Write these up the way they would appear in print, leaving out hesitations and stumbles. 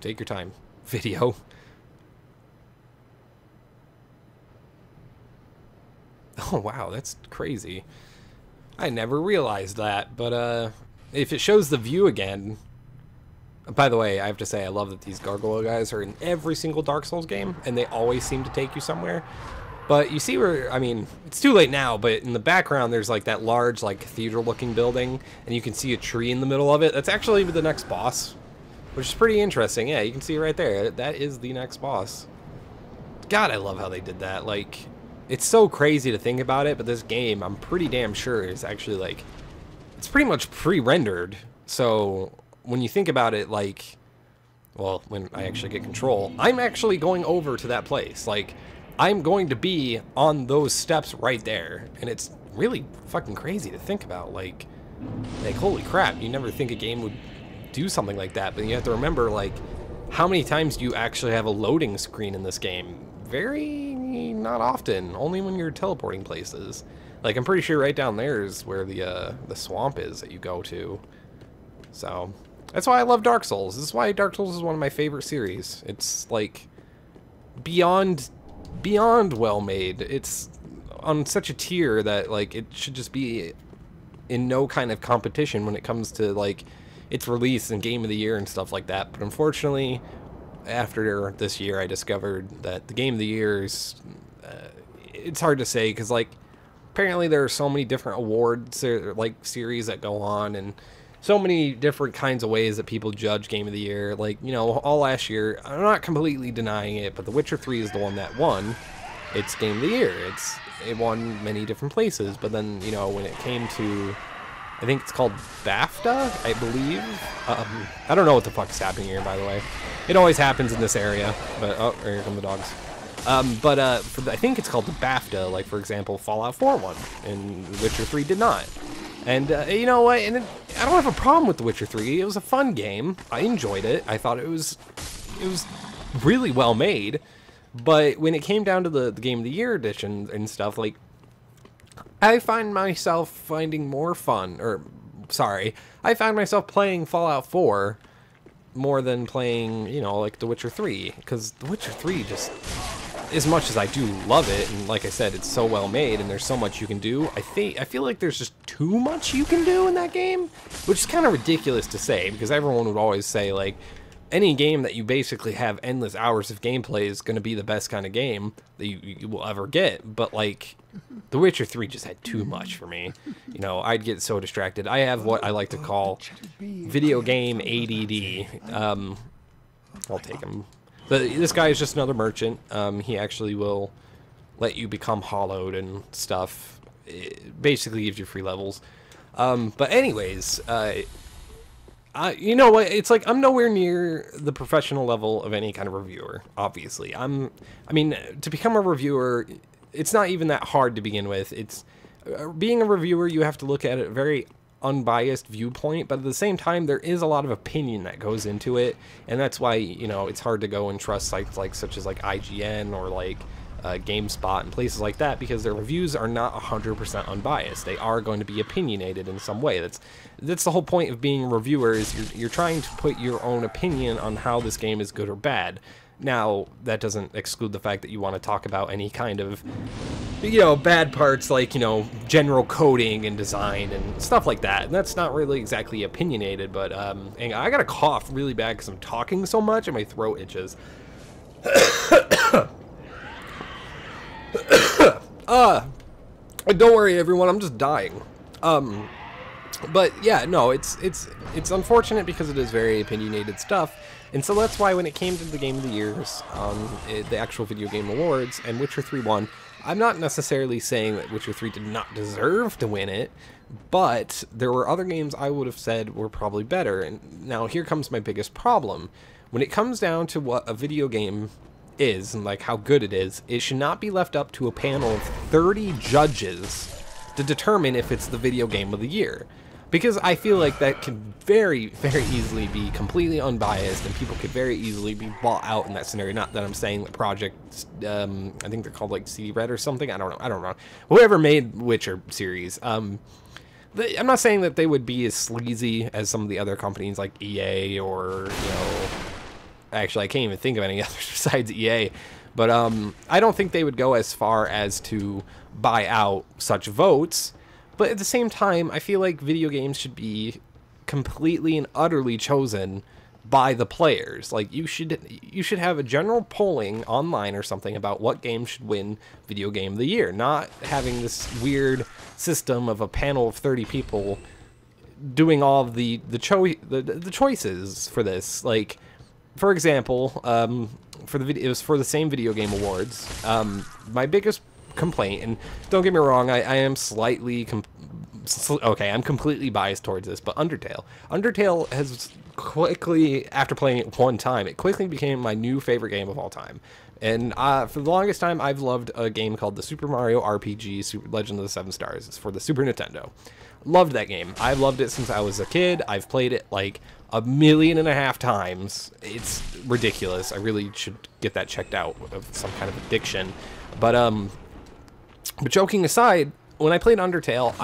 take your time. Video. Oh, wow, that's crazy. I never realized that, but if it shows the view again... By the way, I have to say, I love that these gargoyle guys are in every single Dark Souls game, and they always seem to take you somewhere. But you see where, I mean, it's too late now, but in the background there's like that large, like, cathedral-looking building, and you can see a tree in the middle of it. That's actually the next boss, which is pretty interesting. Yeah, you can see it right there. That is the next boss. God, I love how they did that. Like, it's so crazy to think about it, but this game, I'm pretty damn sure, is actually, like, it's pretty much pre-rendered. So when you think about it, like, well, when I actually get control, I'm actually going over to that place. Like, I'm going to be on those steps right there. And it's really fucking crazy to think about. Like, holy crap, you never think a game would do something like that. But you have to remember, like, how many times do you actually have a loading screen in this game? Very not often. Only when you're teleporting places. Like, I'm pretty sure right down there is where the swamp is that you go to. So that's why I love Dark Souls. This is why Dark Souls is one of my favorite series. It's like beyond well made. It's on such a tier that like it should just be in no kind of competition when it comes to like its release and game of the year and stuff like that. But unfortunately, after this year, I discovered that the game of the year is it's hard to say because like apparently there are so many different awards like series that go on and so many different kinds of ways that people judge Game of the Year. Like, you know, all last year, I'm not completely denying it, but The Witcher 3 is the one that won. It's Game of the Year. It won many different places, but then, you know, when it came to, I think it's called BAFTA, I believe. I don't know what the fuck is happening here, by the way. It always happens in this area, but, oh, here come the dogs. I think it's called the BAFTA, like, for example, Fallout 4 won, and The Witcher 3 did not. And, you know what, and I don't have a problem with The Witcher 3. It was a fun game. I enjoyed it. I thought it was really well made. But when it came down to the Game of the Year edition and stuff, like, I find myself finding more fun, I found myself playing Fallout 4 more than playing, you know, like The Witcher 3. Because The Witcher 3 just, as much as I do love it, and like I said, it's so well made and there's so much you can do, I feel like there's just too much you can do in that game, which is kind of ridiculous to say, because everyone would always say, like, any game that you basically have endless hours of gameplay is going to be the best kind of game that you will ever get, but, like, The Witcher 3 just had too much for me. You know, I'd get so distracted. I have what I like to call video game ADD. I'll take him. This guy is just another merchant. He actually will let you become hollowed and stuff. It basically gives you free levels. But anyways, you know what? It's like I'm nowhere near the professional level of any kind of reviewer. Obviously, I mean, to become a reviewer, it's not even that hard to begin with. It's being a reviewer. You have to look at it very unbiased viewpoint, but at the same time there is a lot of opinion that goes into it, and that's why, you know, it's hard to go and trust sites like such as like IGN or like GameSpot and places like that, because their reviews are not 100% unbiased. They are going to be opinionated in some way. That's the whole point of being a reviewer, is you're trying to put your own opinion on how this game is good or bad. Now, that doesn't exclude the fact that you want to talk about any kind of, you know, bad parts, like, you know, general coding and design and stuff like that. And that's not really exactly opinionated, but, and I got a cough really bad because I'm talking so much and my throat itches. Don't worry, everyone, I'm just dying. But yeah, no, it's unfortunate because it is very opinionated stuff. And so that's why when it came to the Game of the Years, the actual video game awards, and Witcher 3 won, I'm not necessarily saying that Witcher 3 did not deserve to win it, but there were other games I would have said were probably better. And now here comes my biggest problem. When it comes down to what a video game is, and like how good it is, it should not be left up to a panel of 30 judges to determine if it's the video game of the year. Because I feel like that can very, very easily be completely unbiased, and people could very easily be bought out in that scenario. Not that I'm saying the project, I think they're called like CD Red or something. I don't know. Whoever made Witcher series, I'm not saying that they would be as sleazy as some of the other companies like EA or, you know, Actually, I can't even think of any others besides EA. But I don't think they would go as far as to buy out such votes. But at the same time, I feel like video games should be completely and utterly chosen by the players. Like, you should have a general polling online or something about what game should win video game of the year, not having this weird system of a panel of 30 people doing all of the choices for this. Like, for example, for the video, it was for the same video game awards. My biggest complaint, and don't get me wrong, I am slightly okay, I'm completely biased towards this, but Undertale has quickly, after playing it one time, it quickly became my new favorite game of all time. And for the longest time, I've loved a game called the Super Mario RPG Legend of the Seven Stars. It's for the Super Nintendo. Loved that game. I've loved it since I was a kid. I've played it like 1.5 million times. It's ridiculous. I really should get that checked out of some kind of addiction. But joking aside, when I played Undertale,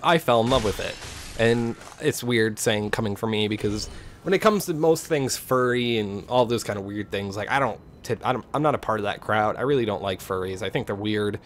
I fell in love with it. And it's weird saying coming from me, because when it comes to most things furry and all those kind of weird things, like I'm not a part of that crowd. I really don't like furries. I think they're weird.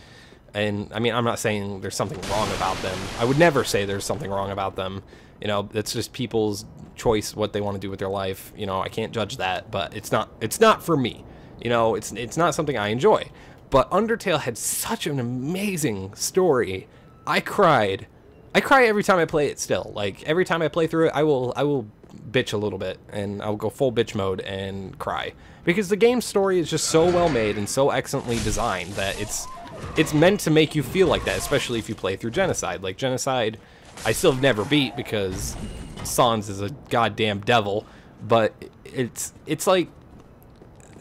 And I mean, I'm not saying there's something wrong about them. I would never say there's something wrong about them. You know, it's just people's choice what they want to do with their life. You know, I can't judge that, but it's not for me. You know, it's not something I enjoy. But Undertale had such an amazing story. I cry every time I play it still. Like, every time I play through it, I will bitch a little bit, and I'll go full bitch mode and cry. Because the game's story is just so well made and so excellently designed that it's meant to make you feel like that, especially if you play through Genocide. Like, Genocide, I still have never beat because Sans is a goddamn devil, but it's like,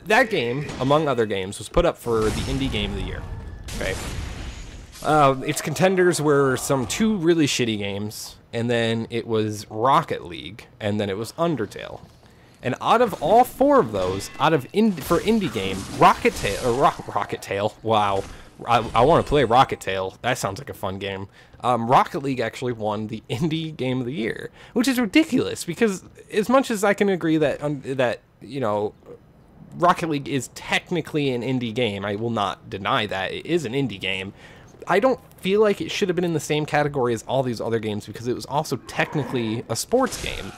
that game, among other games, was put up for the Indie Game of the Year. Okay. Its contenders were two really shitty games, and then it was Rocket League, and then it was Undertale. And out of all four of those, for indie game, Rocket Tail, wow, I want to play Rocket Tail. That sounds like a fun game. Rocket League actually won the Indie Game of the Year, which is ridiculous, because as much as I can agree that you know, Rocket League is technically an indie game, I will not deny that it is an indie game. I don't feel like it should have been in the same category as all these other games, because it was also technically a sports game.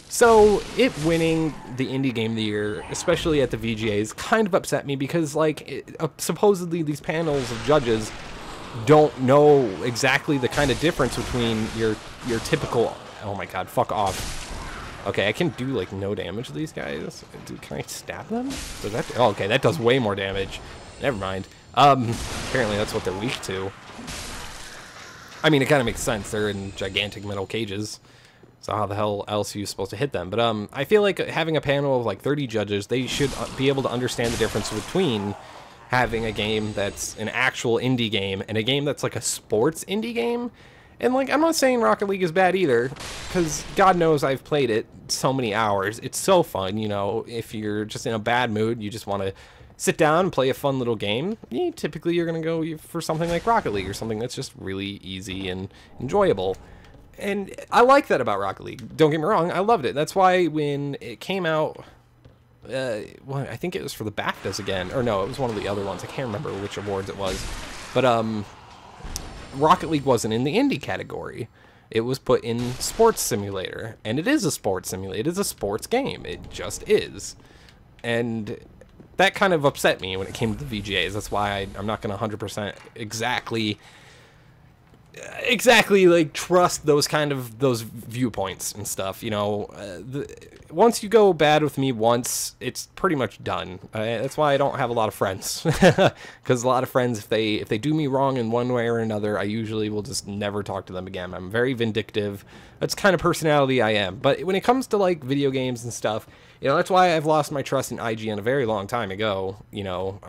So it winning the Indie Game of the Year, especially at the VGAs, kind of upset me, because like supposedly these panels of judges don't know exactly the kind of difference between your typical, oh my god, fuck off. Okay, I can do like no damage to these guys. Can I stab them? Does that? Oh, okay, that does way more damage. Never mind. Apparently that's what they're weak to. I mean, it kind of makes sense. They're in gigantic metal cages. So how the hell else are you supposed to hit them? But I feel like having a panel of like 30 judges, they should be able to understand the difference between having a game that's an actual indie game and a game that's like a sports indie game. And like, I'm not saying Rocket League is bad either, because God knows I've played it so many hours. It's so fun, you know. If you're just in a bad mood, you just want to sit down and play a fun little game, typically you're going to go for something like Rocket League, or something that's just really easy and enjoyable. And I like that about Rocket League. Don't get me wrong, I loved it. That's why when it came out, well, I think it was for the BAFTAs again, or no, it was one of the other ones. I can't remember which awards it was. But Rocket League wasn't in the indie category. It was put in Sports Simulator, and it is a sports simulator. It is a sports game. It just is. And that kind of upset me when it came to the VGAs. That's why I'm not going to 100% exactly like trust those viewpoints and stuff, you know. Once you go bad with me once, it's pretty much done. That's why I don't have a lot of friends, because a lot of friends, if they do me wrong in one way or another, I usually will just never talk to them again. I'm very vindictive. That's the kind of personality I am. But when it comes to like video games and stuff, you know, that's why I've lost my trust in IGN a very long time ago, you know,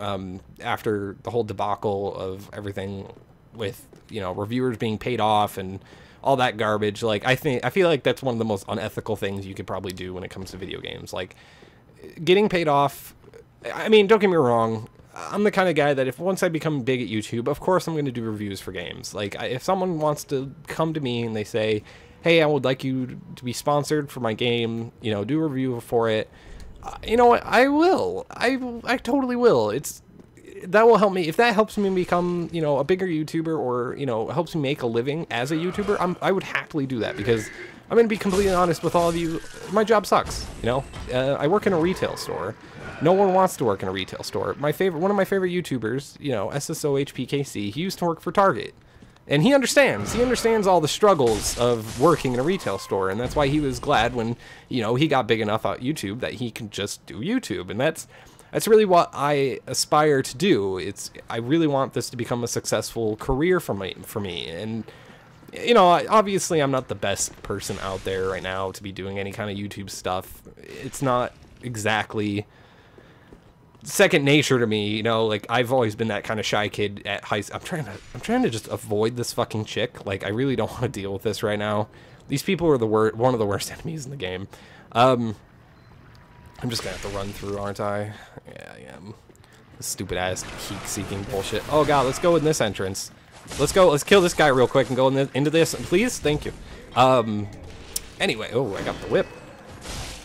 after the whole debacle of everything with, you know, reviewers being paid off and all that garbage. Like, I feel like that's one of the most unethical things you could probably do when it comes to video games. Like, getting paid off, I mean, don't get me wrong, I'm the kind of guy that once I become big at YouTube, of course I'm going to do reviews for games. Like, if someone wants to come to me and they say, hey, I would like you to be sponsored for my game, you know, do a review for it, You know what? I will. I totally will. That will help me. If that helps me become, you know, a bigger YouTuber, or, you know, helps me make a living as a YouTuber, I would happily do that, because I'm going to be completely honest with all of you. My job sucks, you know? I work in a retail store. No one wants to work in a retail store. One of my favorite YouTubers, you know, SSOHPKC, he used to work for Target. And he understands. He understands all the struggles of working in a retail store, and that's why he was glad when, you know, he got big enough on YouTube that he can just do YouTube. And that's really what I aspire to do. I really want this to become a successful career for me. And, you know, obviously I'm not the best person out there right now to be doing any kind of YouTube stuff. It's not exactly second nature to me, you know. Like, I've always been that kind of shy kid at high school. I'm trying to just avoid this fucking chick. Like, I really don't want to deal with this right now. These people are one of the worst enemies in the game. I'm just gonna have to run through, aren't I? Yeah, I am. This stupid ass heat-seeking bullshit. Oh god, let's go in this entrance. Let's kill this guy real quick and go into this, please. Thank you. Anyway, oh, I got the whip.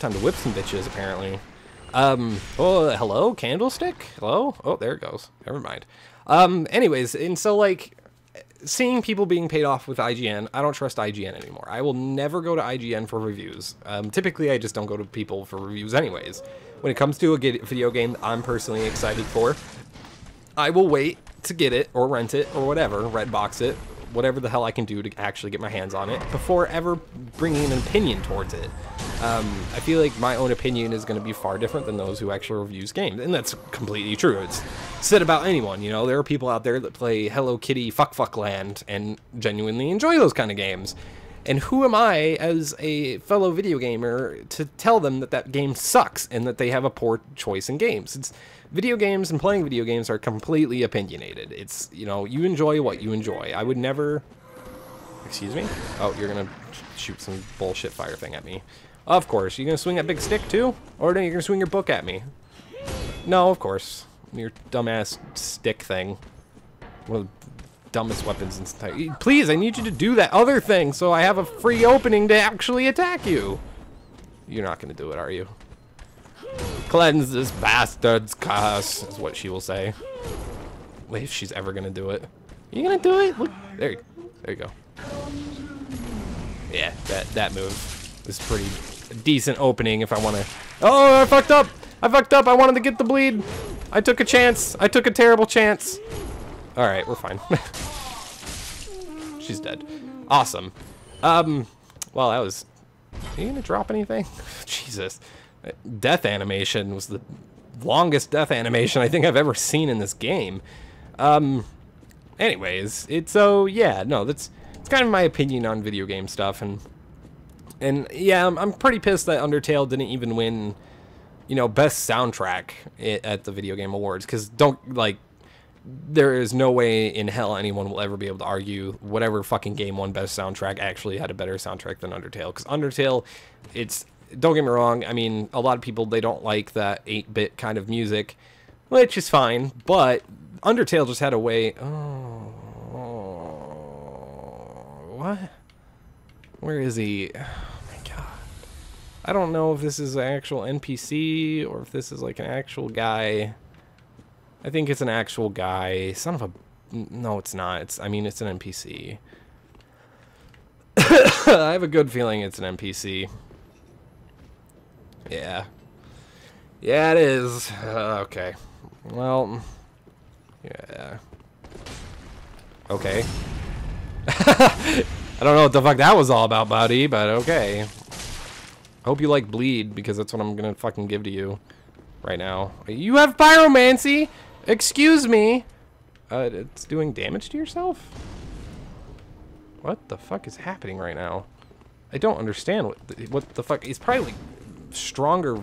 Time to whip some bitches, apparently. Oh, hello, candlestick? Hello? Oh, there it goes. Never mind. Anyways, and so, like, seeing people being paid off with IGN, I don't trust IGN anymore. I will never go to IGN for reviews. Typically, I just don't go to people for reviews anyways. When it comes to a video game that I'm personally excited for, I will wait to get it, or rent it, or whatever, Redbox it, whatever the hell I can do to actually get my hands on it, before ever bringing an opinion towards it. I feel like my own opinion is going to be far different than those who actually reviews games, and that's completely true. It's said about anyone, you know. There are people out there that play Hello Kitty Fuck Land and genuinely enjoy those kind of games. And who am I, as a fellow video gamer, to tell them that that game sucks and that they have a poor choice in games? Video games and playing video games are completely opinionated. It's, you know, you enjoy what you enjoy. I would never... Excuse me? Oh, you're gonna shoot some bullshit fire thing at me. Of course. You gonna swing that big stick too? Or are you gonna swing your book at me? No, of course. Your dumbass stick thing. One of the dumbest weapons in society. Please, I need you to do that other thing so I have a free opening to actually attack you. You're not gonna do it, are you? Cleanse this bastard's curse, is what she will say. Wait, if she's ever gonna do it. Are you gonna do it? Look, there you go. Yeah, that move is pretty decent opening if I want to. Oh, I fucked up! I wanted to get the bleed. I took a chance. I took a terrible chance. All right, we're fine. She's dead. Awesome. Well, that was... Are you gonna drop anything? Jesus. Death animation was the longest death animation I think I've ever seen in this game. Anyways, yeah, no, it's kind of my opinion on video game stuff, and yeah, I'm pretty pissed that Undertale didn't even win, you know, best soundtrack at the Video Game Awards, because there is no way in hell anyone will ever be able to argue whatever fucking game won best soundtrack actually had a better soundtrack than Undertale, because Undertale, don't get me wrong, I mean, a lot of people, they don't like that 8-bit kind of music, which is fine, but Undertale just had a way... What? Where is he? Oh my god. I don't know if this is an actual NPC or if this is like an actual guy. I think it's an actual guy. Son of a... No, it's not. I mean, it's an NPC. I have a good feeling it's an NPC. Yeah. Yeah, it is. Okay. Well... Yeah. Okay. I don't know what the fuck that was all about, buddy, but okay. Hope you like bleed, because that's what I'm gonna fucking give to you right now. You have pyromancy! Excuse me! It's doing damage to yourself? What the fuck is happening right now? I don't understand what the fuck. He's probably like stronger?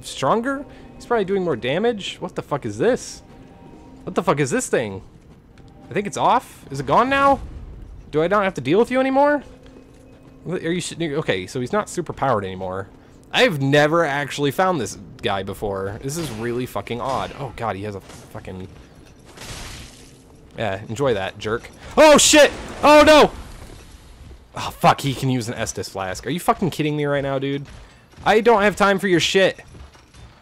He's probably doing more damage? What the fuck is this? What the fuck is this thing? I think it's off? Is it gone now? Do I not have to deal with you anymore? Are you okay, so he's not super powered anymore. I've never actually found this guy before. This is really fucking odd. Oh god, he has a fucking... Yeah, enjoy that, jerk. Oh shit! Oh no! Oh fuck, he can use an Estus flask. Are you fucking kidding me right now, dude? I don't have time for your shit.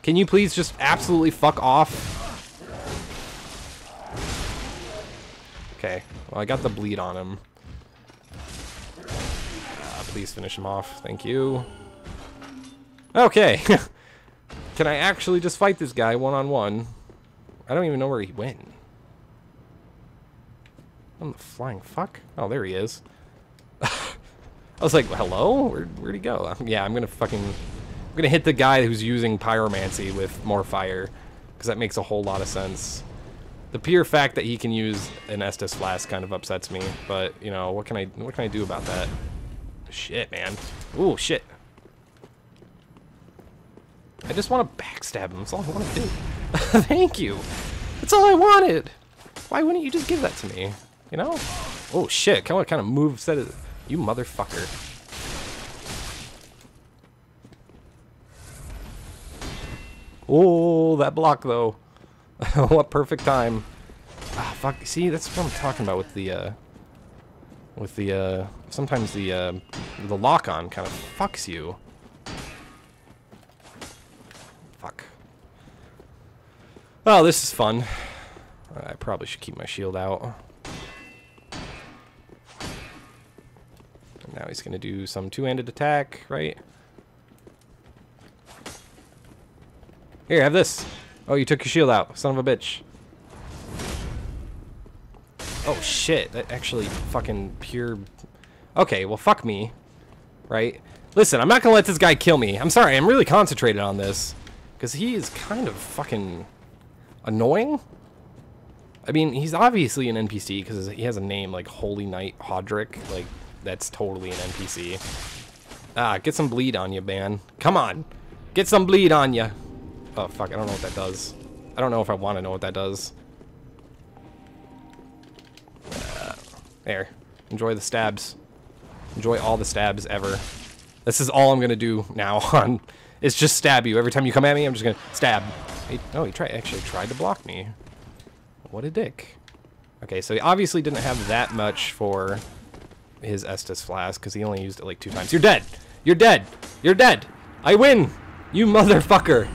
Can you please just absolutely fuck off? Okay, well, I got the bleed on him. Please finish him off. Thank you. Okay. Can I actually just fight this guy one-on-one? I don't even know where he went. What the flying fuck? Oh, there he is. I was like, hello? Where'd he go? Yeah, I'm gonna hit the guy who's using pyromancy with more fire, because that makes a whole lot of sense. The pure fact that he can use an Estus Flask kind of upsets me, but you know, what can I do about that? Shit, man. Ooh, shit. I just want to backstab him. That's all I want to do. Thank you. That's all I wanted. Why wouldn't you just give that to me? You know? Oh shit! What kind of move set is it? You motherfucker. Oh, that block though. What perfect time. Ah, fuck. See, that's what I'm talking about with the sometimes the lock-on kind of fucks you. Fuck. Oh, this is fun. I probably should keep my shield out. And now he's gonna do some two-handed attack, right? Here, have this. Oh, you took your shield out, son of a bitch. Oh shit, that actually fucking pure... Okay, well fuck me. Right? Listen, I'm not gonna let this guy kill me. I'm sorry, I'm really concentrated on this. Because he is kind of fucking annoying. I mean, he's obviously an NPC because he has a name like Holy Knight Hodrick. Like, that's totally an NPC. Ah, get some bleed on you, man. Come on. Get some bleed on you. Oh, fuck, I don't know what that does. I don't know if I want to know what that does. There. Enjoy the stabs. Enjoy all the stabs ever. This is all I'm gonna do now on. It's just stab you. Every time you come at me, I'm just gonna stab. He actually tried to block me. What a dick. Okay, so he obviously didn't have that much for his Estus Flask, because he only used it like 2 times. You're dead! You're dead! You're dead! I win! You motherfucker!